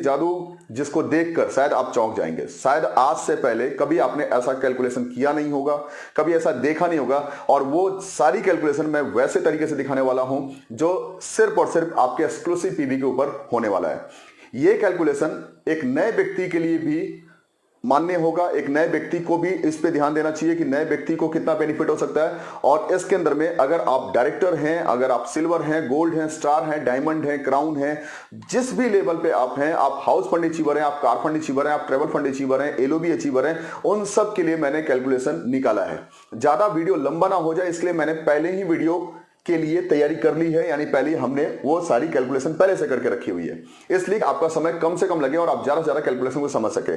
जादू जिसको देखकर शायद आप चौंक जाएंगे। शायद आज से पहले कभी आपने ऐसा कैलकुलेशन किया नहीं होगा, कभी ऐसा देखा नहीं होगा, और वो सारी कैलकुलेशन मैं वैसे तरीके से दिखाने वाला हूं जो सिर्फ और सिर्फ आपके एक्सक्लूसिव पीवी के ऊपर होने वाला है। ये कैलकुलेशन एक नए व्यक्ति के लिए भी मान्य होगा, एक नए व्यक्ति को भी इस पे ध्यान देना चाहिए कि नए व्यक्ति को कितना बेनिफिट हो सकता है। और इसके अंदर में अगर आप डायरेक्टर हैं, अगर आप सिल्वर हैं, गोल्ड हैं, स्टार हैं, डायमंड हैं, क्राउन हैं, जिस भी लेवल पे आप हैं, आप हाउस फंड अचीवर हैं, आप कार फंड अचीवर हैं, आप ट्रेवल फंड अचीवर हैं, एलओबी अचीवर हैं, उन सब के लिए मैंने कैलकुलेशन निकाला है। ज्यादा वीडियो लंबा ना हो जाए इसलिए मैंने पहले ही वीडियो के लिए तैयारी कर ली है, यानी पहले हमने वो सारी कैलकुलेशन पहले से करके रखी हुई है, इसलिए आपका समय कम से कम लगे और आप ज्यादा से ज्यादा कैलकुलेशन को समझ सके।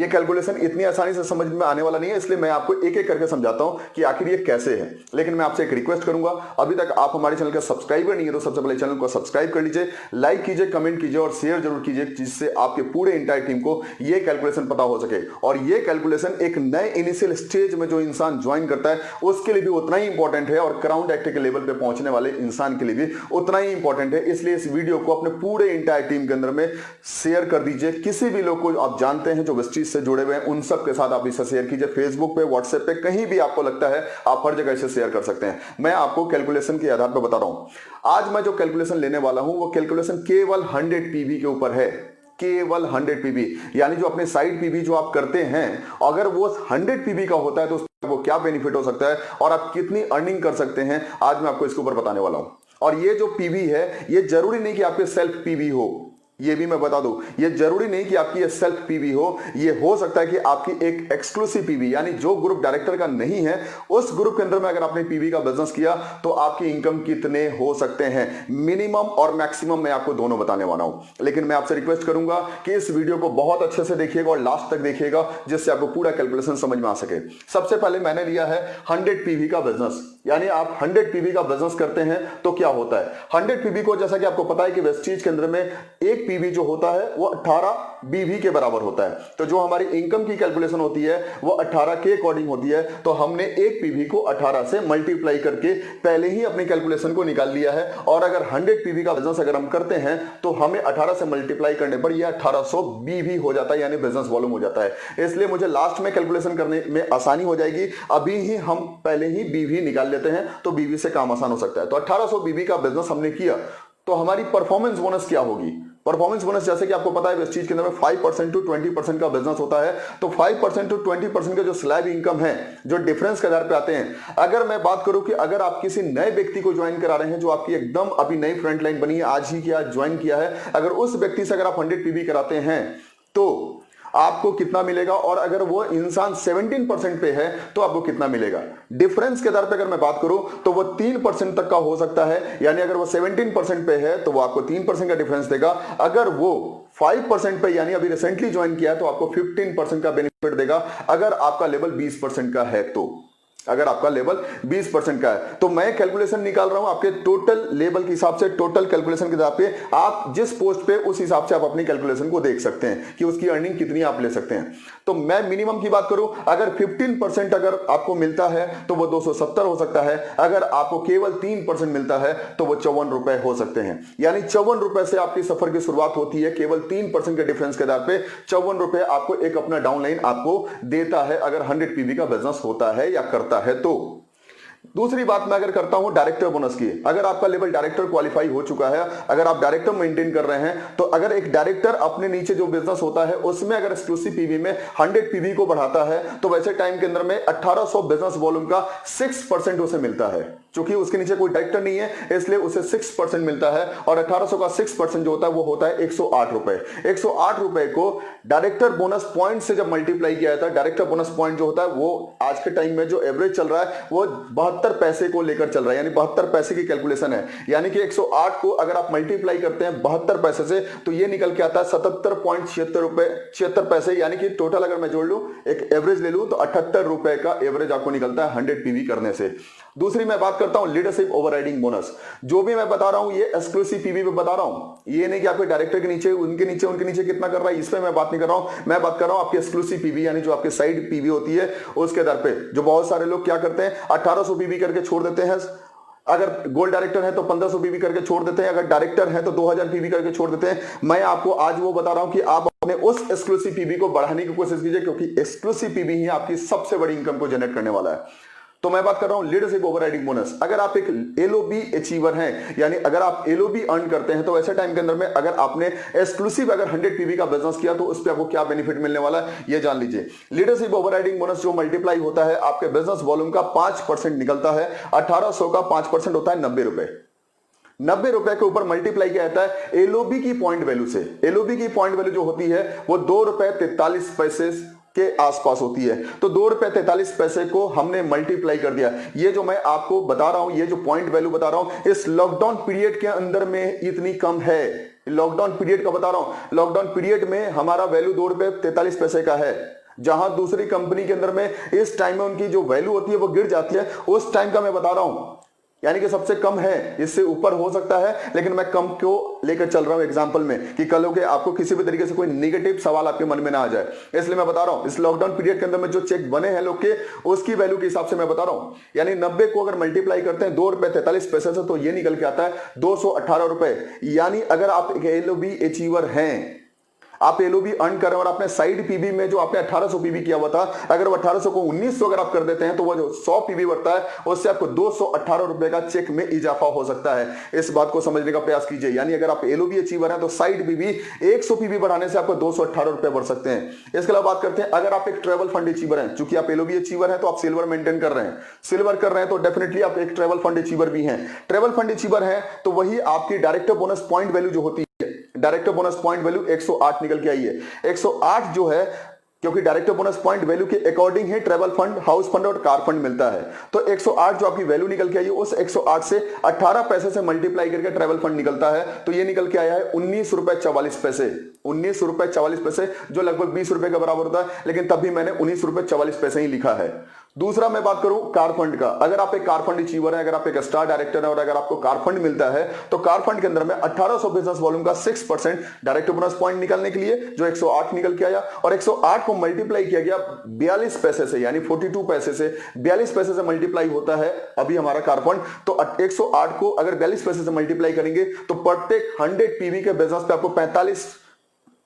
ये कैलकुलेशन इतनी आसानी से समझ में आने वाला नहीं है, इसलिए मैं आपको एक एक करके समझाता हूं कि आखिर ये कैसे है। लेकिन मैं आपसे एक रिक्वेस्ट करूंगा, अभी तक आप हमारे चैनल का सब्सक्राइबर नहीं है तो सबसे पहले चैनल को सब्सक्राइब कर लीजिए, लाइक कीजिए, कमेंट कीजिए और शेयर जरूर कीजिए, जिससे आपके पूरे इंटायर टीम को ये कैलकुलेशन पता हो सके। और ये कैलकुलेशन एक नए इनिशियल स्टेज में जो इंसान ज्वाइन करता है उसके लिए भी उतना ही इंपॉर्टेंट है, और क्राउन डायरेक्टर के लेवल पे पहुंचने वाले इंसान के लिए भी उतना ही इंपॉर्टेंट है। इसलिए इस वीडियो को अपने पूरे इंटायर टीम के अंदर में शेयर कर दीजिए। किसी भी लोग को आप जानते हैं जो वेस्टीज से जुड़े हुए हैं उन सब के साथ आप इसे शेयर कीजिए। फेसबुक पे, व्हाट्सएप पे, कहीं भी आपको लगता है आप हर जगह इसे शेयर कर सकते हैं। मैं आपको कैलकुलेशन के आधार पर बता रहा हूं। आज मैं जो कैलकुलेशन लेने वाला हूं वो कैलकुलेशन केवल 100 पीवी के ऊपर है, केवल 100 पीवी। यानी जो अपने साइड पीवी जो आप करते हैं, अगर वो 100 पीवी का होता है तो वो क्या बेनिफिट हो सकता है और आप कितनी अर्निंग कर सकते हैं, आज मैं आपको इसके ऊपर बताने वाला हूं। और ये जो पीवी है ये जरूरी नहीं कि आपके सेल्फ पीवी हो, ये भी मैं बता दूं, ये जरूरी नहीं कि आपकी ये सेल्फ पीवी हो, ये हो सकता है कि आपकी एक एक्सक्लूसिव पीवी, यानी जो ग्रुप डायरेक्टर का नहीं है उस ग्रुप के अंदर में अगर आपने पीवी का बिजनेस किया तो आपकी इनकम कितने हो सकते हैं। मिनिमम और मैक्सिमम मैं आपको दोनों बताने वाला हूं, लेकिन मैं आपसे रिक्वेस्ट करूंगा कि इस वीडियो को बहुत अच्छे से देखिएगा और लास्ट तक देखिएगा, जिससे आपको पूरा कैलकुलेशन समझ में आ सके। सबसे पहले मैंने लिया है 100 पीवी का बिजनेस, यानी आप 100 पीवी का बिजनेस करते हैं तो क्या होता है। 100 पीवी को जैसा कि आपको पता है कि वेस्टीज के अंदर में एक पीवी जो होता है वो 18 बीवी के बराबर होता है। तो जो हमारी इनकम की कैलकुलेशन होती है वो 18 के अकॉर्डिंग होती है। तो हमने एक पीवी को 18 से मल्टीप्लाई करके पहले ही अपनी कैलकुलेशन को निकाल लिया है। और अगर 100 पीवी का बिजनेस अगर हम करते हैं तो हमें 18 से मल्टीप्लाई करने पर यह 1800 बीवी हो जाता है, यानी बिजनेस वॉल्यूम हो जाता है। इसलिए मुझे लास्ट में कैलकुलेशन करने में आसानी हो जाएगी। अभी ही हम पहले ही बीवी निकाल लेते हैं तो बीवी से काम आसान हो सकता है। तो 1800 बीवी का बिजनेस हमने किया तो हमारी परफॉर्मेंस बोनस क्या होगी। परफॉर्मेंस बोनस जैसे कि आपको पता है इस चीज के अंदर में 5% टू 20% का बिजनेस होता है। तो 5% टू 20% का जो स्लैब इनकम है, जो डिफरेंस के आधार पे आते हैं, अगर मैं बात करूं कि अगर आप किसी नए व्यक्ति को ज्वाइन करा रहे हैं जो आपकी एकदम अभी नई फ्रंट लाइन बनी है, आज ही क्या ज्वाइन किया है, अगर उस व्यक्ति से अगर आप 100 पीवी कराते हैं तो आपको कितना मिलेगा, और अगर वो इंसान 17% पे है तो आपको कितना मिलेगा। डिफरेंस के आधार पे अगर मैं बात करूं तो वो 3% तक का हो सकता है, यानी अगर वो 17% पे है तो वो आपको 3% का डिफरेंस देगा। अगर वो 5% पे यानी अभी रिसेंटली ज्वाइन किया है तो आपको 15% का बेनिफिट देगा, अगर आपका लेवल 20% का है तो। अगर आपका लेवल 20% का है तो मैं कैलकुलेशन निकाल रहा हूं आपके टोटल लेवल के हिसाब से, टोटल कैलकुलेशन के हिसाब पे, आप जिस पोस्ट पे उस हिसाब से आप अपनी कैलकुलेशन को देख सकते हैं कि उसकी अर्निंग कितनी आप ले सकते हैं। तो मैं मिनिमम की बात करूं, अगर 15% अगर आपको मिलता है तो वो 270 हो सकता है, अगर आपको केवल 3% मिलता है तो वो 54 रुपए हो सकते हैं। यानी 54 रुपए से आपकी सफर की शुरुआत होती है, केवल 3% के डिफरेंस के आधार पे 54 रुपए आपको एक अपना डाउनलाइन आपको देता है, अगर 100 पीवी का बिजनेस होता है या करता है तो। दूसरी बात मैं अगर करता हूं डायरेक्टर बोनस की, अगर आपका लेवल डायरेक्टर क्वालिफाई हो चुका है, अगर आप डायरेक्टर मेंटेन कर रहे हैं, तो अगर एक डायरेक्टर अपने नीचे जो बिजनेस होता है उसमें अगर एक्सक्लूसिव पीवी में 100 पीवी को बढ़ाता है तो वैसे टाइम के अंदर में 1800 बिजनेस वॉल्यूम का 6% उसे मिलता है। चूंकि उसके नीचे कोई डायरेक्टर नहीं है इसलिए उसे 6% मिलता है, और 1800 का 6% जो होता है वो होता है 108 रुपए। 108 रुपए को डायरेक्टर बोनस पॉइंट से जब मल्टीप्लाई किया जाता है, डायरेक्टर बोनस पॉइंट जो होता है वो आज के टाइम में जो एवरेज चल रहा है वो 72 पैसे को लेकर चल रहा है, यानी 72 पैसे की कैलकुलेशन है। यानी कि 108 को अगर आप मल्टीप्लाई करते हैं 72 पैसे से तो ये निकल के आता है 77.76 रुपए 76 पैसे, यानी कि टोटल अगर मैं जोड़ लूं एक एवरेज ले लूं तो 78 रुपए का एवरेज आपको निकलता है 100 पीवी करने से। दूसरी मैं बात करता हूं लीडरशिप ओवरराइडिंग बोनस। जो भी मैं बता रहा हूं ये एक्सक्लूसिव पीवी पे बता रहा हूं, ये नहीं कि आपके डायरेक्टर के नीचे उनके नीचे कितना कर रहा है, इस पे मैं बात नहीं कर रहा हूं। मैं बात कर रहा हूं आपकी एक्सक्लूसिव पीवी, यानी जो आपके साइड पीवी होती है उसके आधार पे। जो बहुत सारे लोग क्या करते हैं 1800 पीवी करके छोड़ देते हैं, अगर गोल्ड डायरेक्टर है तो 1500 पीवी करके छोड़ देते हैं, अगर डायरेक्टर है तो 2000 पीवी करके छोड़ देते हैं। मैं आपको आज वो बता रहा हूं कि आप अपने उस एक्सक्लूसिव पीवी को बढ़ाने की कोशिश कीजिए, क्योंकि एक्सक्लूसिव पीवी ही आपकी सबसे बड़ी इनकम को जनरेट करने वाला है। तो मैं बात कर रहा हूं लीडरशिप ओवरराइडिंग बोनस। अगर आप एक एलओबी अचीवर हैं, यानी अगर आप एलओबी अर्न करते हैं, तो ऐसे टाइम के अंदर में अगर आपने एक्सक्लूसिव अगर 100 पीवी का बिजनेस किया तो उस पर आपको क्या बेनिफिट मिलने वाला है ये जान लीजिए। लीडरशिप ओवरराइडिंग बोनस जो मल्टीप्लाई होता है आपके बिजनेस वॉल्यूम का 5% निकलता है। 1800 का 5% होता है 90 रुपए। 90 रुपए के ऊपर मल्टीप्लाई किया जाता है एलओबी की पॉइंट वैल्यू से। एलओबी की पॉइंट वैल्यू जो होती है वो 2 रुपए 43 पैसे के आसपास होती है। तो 2 रुपए 43 पैसे को हमने मल्टीप्लाई कर दिया। ये जो मैं आपको बता रहा हूं, ये जो पॉइंट वैल्यू बता रहा हूं, इस लॉकडाउन पीरियड के अंदर में इतनी कम है। लॉकडाउन पीरियड का बता रहा हूं, लॉकडाउन पीरियड में हमारा वैल्यू 2 रुपए 43 पैसे का है। जहां दूसरी कंपनी के अंदर में इस टाइम में उनकी जो वैल्यू होती है वो गिर जाती है, उस टाइम का मैं बता रहा हूं, यानी कि सबसे कम है। इससे ऊपर हो सकता है, लेकिन मैं कम क्यों लेकर चल रहा हूं एग्जांपल में, कि कल के आपको किसी भी तरीके से कोई नेगेटिव सवाल आपके मन में ना आ जाए। इसलिए मैं बता रहा हूं, इस लॉकडाउन पीरियड के अंदर में जो चेक बने हैं लोग के, उसकी वैल्यू के हिसाब से मैं बता रहा हूं। यानी 90 को अगर मल्टीप्लाई करते हैं 2 रुपए 43 पैसे से, तो ये निकल के आता है 218 रुपए। यानी अगर आप एक एलओबी अचीवर हैं, आप एलओबी अर्न कर रहे हैं और आपने साइड पीवी में जो आपने 1800 पीवी किया हुआ था, अगर वो 1800 को 1900 अगर आप कर देते हैं, तो वो जो 100 पीवी बढ़ता है उससे आपको 218 रुपए का चेक में इजाफा हो सकता है। इस बात को समझने का प्रयास कीजिए। यानी अगर आप एलओबी अचीवर हैं तो साइड पीवी 100 पीवी बढ़ाने से आपको 218 रुपए बढ़ सकते हैं। इसके अलावा बात करते हैं, अगर आप एक ट्रेवल फंड अचीवर हैं, चूंकि आप एलओबी अचीवर हैं तो आप सिल्वर मेंटेन कर रहे हैं, सिल्वर कर रहे हैं तो डेफिनेटली आप एक ट्रेवल फंड अचीवर भी हैं। ट्रेवल फंड अचीवर हैं तो वही आपकी डायरेक्टर बोनस पॉइंट वैल्यू जो होती है, डायरेक्टर बोनस पॉइंट वैल्यू 108 निकल के आई है। 108 जो है, क्योंकि डायरेक्टर बोनस पॉइंट वैल्यू के अकॉर्डिंग ही ट्रेवल फंड, हाउस फंड और कार फंड मिलता है। तो 108 जो आपकी वैल्यू निकल के आई है, उस 108 से 18 पैसे से मल्टीप्लाई करके ट्रेवल फंड निकलता है, तो ये निकल के आया है 19 रुपए 44 पैसे। 19 रुपए 44 पैसे, जो लगभग 20 रुपए के बराबर होता है, लेकिन तब भी मैंने 19 रुपए 44 पैसे ही लिखा है। दूसरा मैं बात करूं कार फंड का। अगर आप एक कार फंड अचीवर है, अगर आप एक स्टार डायरेक्टर है और अगर आपको कार फंड मिलता है, तो कार फंड के अंदर में 1800 बिजनेस वॉल्यूम का 6% डायरेक्टर बोनस पॉइंट निकालने के लिए जो 108 निकल के आया, और 108 को मल्टीप्लाई किया गया 42 पैसे से, यानी 42 पैसे से 42 पैसे से मल्टीप्लाई होता है अभी हमारा कार फंड। तो 108 को अगर 42 पैसे से मल्टीप्लाई करेंगे तो प्रत्येक 100 पीवी के बिजनेस पे आपको 45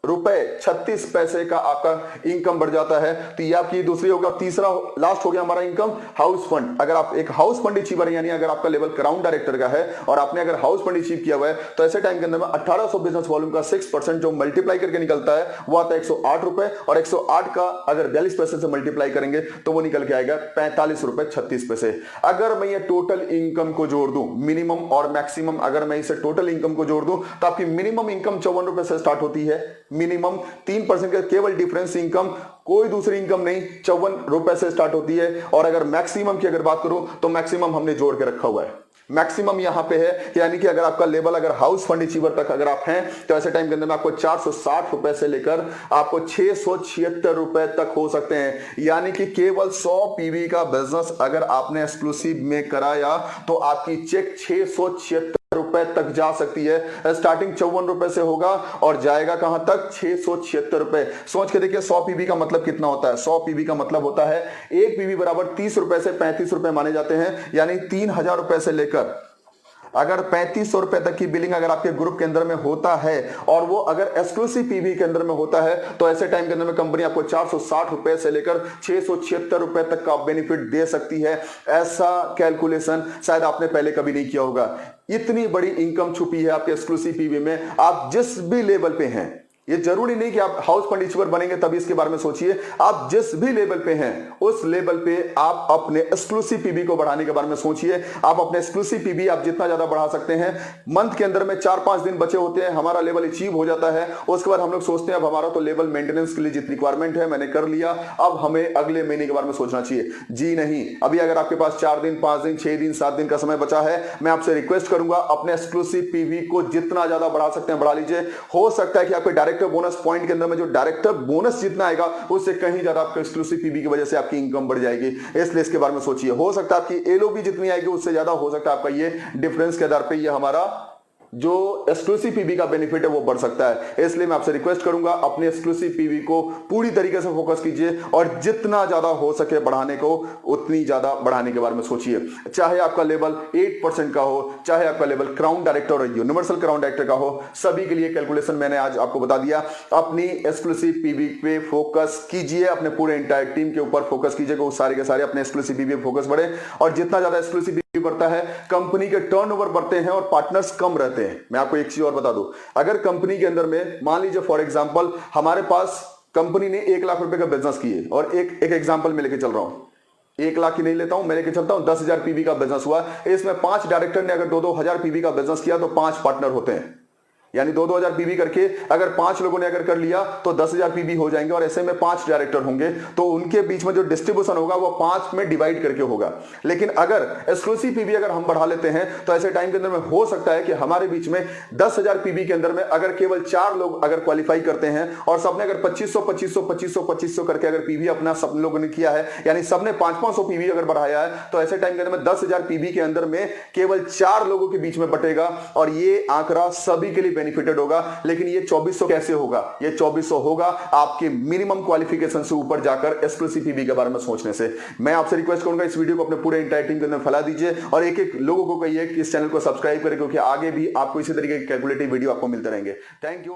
रुपए 36 पैसे का आपका इनकम बढ़ जाता है। तो ये आपकी दूसरी होगा। तीसरा लास्ट हो गया हमारा इनकम हाउस फंड। अगर आप एक हाउस फंड अचीवर है, यानी अगर आपका लेवल क्राउन डायरेक्टर का है और आपने अगर हाउस फंड अचीव किया हुआ है, तो ऐसे टाइम के अंदर में 1800 बिजनेस वॉल्यूम का 6% जो मल्टीप्लाई करके निकलता है वो आता है 108 रुपए, और 108 का अगर 42 पैसे से मल्टीप्लाई करेंगे तो वो निकल के आएगा 45 रुपए 36 पैसे। अगर मैं ये टोटल इनकम को जोड़ दूं, मिनिमम और मैक्सिमम, अगर मैं इसे टोटल इनकम को जोड़ दूं, तो आपकी मिनिमम इनकम 54 रुपए से स्टार्ट होती है। मिनिमम 3% का केवल डिफरेंस इनकम, कोई दूसरी इनकम नहीं, 54 रुपए से स्टार्ट होती है। और अगर मैक्सिमम की अगर बात करूं तो मैक्सिमम हमने जोड़ के रखा हुआ है। मैक्सिमम यहां पे है, यानी कि अगर आपका लेवल अगर हाउस फंड अचीवर तक अगर आप हैं, तो ऐसे टाइम के अंदर में आपको 460 रुपए से लेकर आपको 676 रुपए तक हो सकते हैं। यानी कि केवल 100 पीवी का बिजनेस अगर आपने एक्सक्लूसिव में कराया तो आपकी चेक 676 रुपए तक जा सकती है। स्टार्टिंग 54 रुपए से होगा और जाएगा कहां तक, 676 रुपए। सोच के देखिए 100 पीवी का मतलब कितना होता है। 100 पीवी का मतलब होता है 1 पीवी बराबर 30 रुपए से 35 रुपए माने जाते हैं। यानी 3000 रुपए से लेकर अगर 3500 रुपए तक की बिलिंग अगर आपके ग्रुप के अंदर में होता है, और वो अगर एक्सक्लूसिव पीवी के अंदर में होता है, तो ऐसे टाइम के अंदर में कंपनी आपको 460 रुपए से लेकर 676 रुपए तक का बेनिफिट दे सकती है। ऐसा कैलकुलेशन शायद आपने पहले कभी नहीं किया होगा। इतनी बड़ी इनकम छुपी है आपके एक्सक्लूसिव पीवी में। आप जिस भी लेवल पे हैं, ये जरूरी नहीं कि आप हाउस फंड अचीवर बनेंगे तभी इसके बारे में सोचिए। आप जिस भी लेवल पे हैं उस लेवल पे आप अपने एक्सक्लूसिव पीवी को बढ़ाने के बारे में सोचिए। आप अपने एक्सक्लूसिव पीवी आप जितना ज्यादा बढ़ा सकते हैं, मंथ के अंदर में 4-5 दिन बचे होते हैं, हमारा लेवल अचीव हो जाता है। उसके बाद हम लोग सोचते हैं अब हमारा तो लेवल मेंटेनेंस के लिए जितनी रिक्वायरमेंट है मैंने कर लिया, अब हमें अगले महीने के बारे में सोचना चाहिए। जी नहीं, अभी अगर आपके पास 4 दिन 5 दिन 6 दिन 7 दिन का समय बचा है, मैं आपसे रिक्वेस्ट करूंगा अपने एक्सक्लूसिव पीवी को जितना ज्यादा बढ़ा सकते हैं बढ़ा लीजिए। हो सकता है कि आपके डायरेक्टर बोनस पॉइंट के अंदर में जो डायरेक्टर बोनस जितना आएगा उससे कहीं ज्यादा आपके एक्सक्लूसिव पीवी की वजह से आपकी इनकम बढ़ जाएगी। इसलिए इसके बारे में सोचिए। हो सकता है आपकी एलओबी जितनी आएगी उससे ज्यादा हो सकता है आपका ये डिफरेंस के आधार पे ये हमारा जो एक्सक्लूसिव पीवी का बेनिफिट है वो बढ़ सकता है। इसलिए मैं आपसे रिक्वेस्ट करूंगा अपने एक्सक्लूसिव पीवी को पूरी तरीके से फोकस कीजिए और जितना ज्यादा हो सके बढ़ाने को उतनी ज्यादा बढ़ाने के बारे में सोचिए। चाहे आपका लेवल 8% का हो, चाहे आपका लेवल क्राउन डायरेक्टर और यूनिवर्सल क्राउन डायरेक्टर का हो, सभी के लिए कैलकुलेशन मैंने आज आपको बता दिया। अपनी एक्सक्लूसिव पीवी पे फोकस कीजिए, अपने पूरे एंटायर टीम के ऊपर फोकस कीजिए कि सारे के सारे अपने एक्सक्लूसिव पीवी पे फोकस बढ़े। और जितना ज्यादा एक्सक्लूसिव बढ़ता है कंपनी के टर्नओवर बढ़ते हैं और पार्टनर्स कम रहते हैं। मैं आपको एक चीज और बता दूं, अगर कंपनी के अंदर में मान लीजिए फॉर एग्जांपल हमारे पास कंपनी ने 1 लाख रुपए का बिजनेस किए और एक एग्जांपल में लेके चल रहा हूं, 1 लाख की नहीं लेता हूं, मैं लेके चलता हूं 10,000 पीवी का बिजनेस हुआ। इसमें 5 डायरेक्टर ने अगर 2-2 हजार पीवी का बिजनेस किया तो 5 पार्टनर होते हैं, यानी 2-2 हजार पीवी करके अगर 5 लोगों ने अगर कर लिया तो 10,000 पीवी हो जाएंगे और ऐसे में 5 डायरेक्टर होंगे तो उनके बीच में जो डिस्ट्रीब्यूशन होगा वो 5 में डिवाइड करके होगा। लेकिन अगर एक्सक्लूसिव पीवी अगर हम बढ़ा लेते हैं तो ऐसे टाइम के अंदर में हो सकता है कि हमारे बीच में 10,000 पीवी के अंदर में अगर केवल 4 लोग अगर क्वालिफाई करते हैं और सबने अगर 2500 करके अगर पीवी अपना सब लोगों ने किया है, यानी सबने 500 पीवी अगर बढ़ाया है, तो ऐसे टाइम के अंदर में 10,000 पीवी के अंदर में केवल 4 लोगों के बीच में बटेगा और ये आंकड़ा सभी के लिए बेनिफिटेड होगा। लेकिन ये 2400 कैसे होगा? ये 2400 होगा आपके मिनिमम क्वालिफिकेशन से ऊपर जाकर एक्सक्लूसिव पीवी के बारे में सोचने से। मैं आपसे रिक्वेस्ट करूंगा इस वीडियो को अपने पूरे एंटायर टीम के अंदर फैला दीजिए और एक एक लोगों को कहिए कि इस चैनल को सब्सक्राइब करें, क्योंकि आगे भी आपको इसी तरीके के कैलकुलेटिव वीडियो आपको मिलते रहेंगे। Thank you.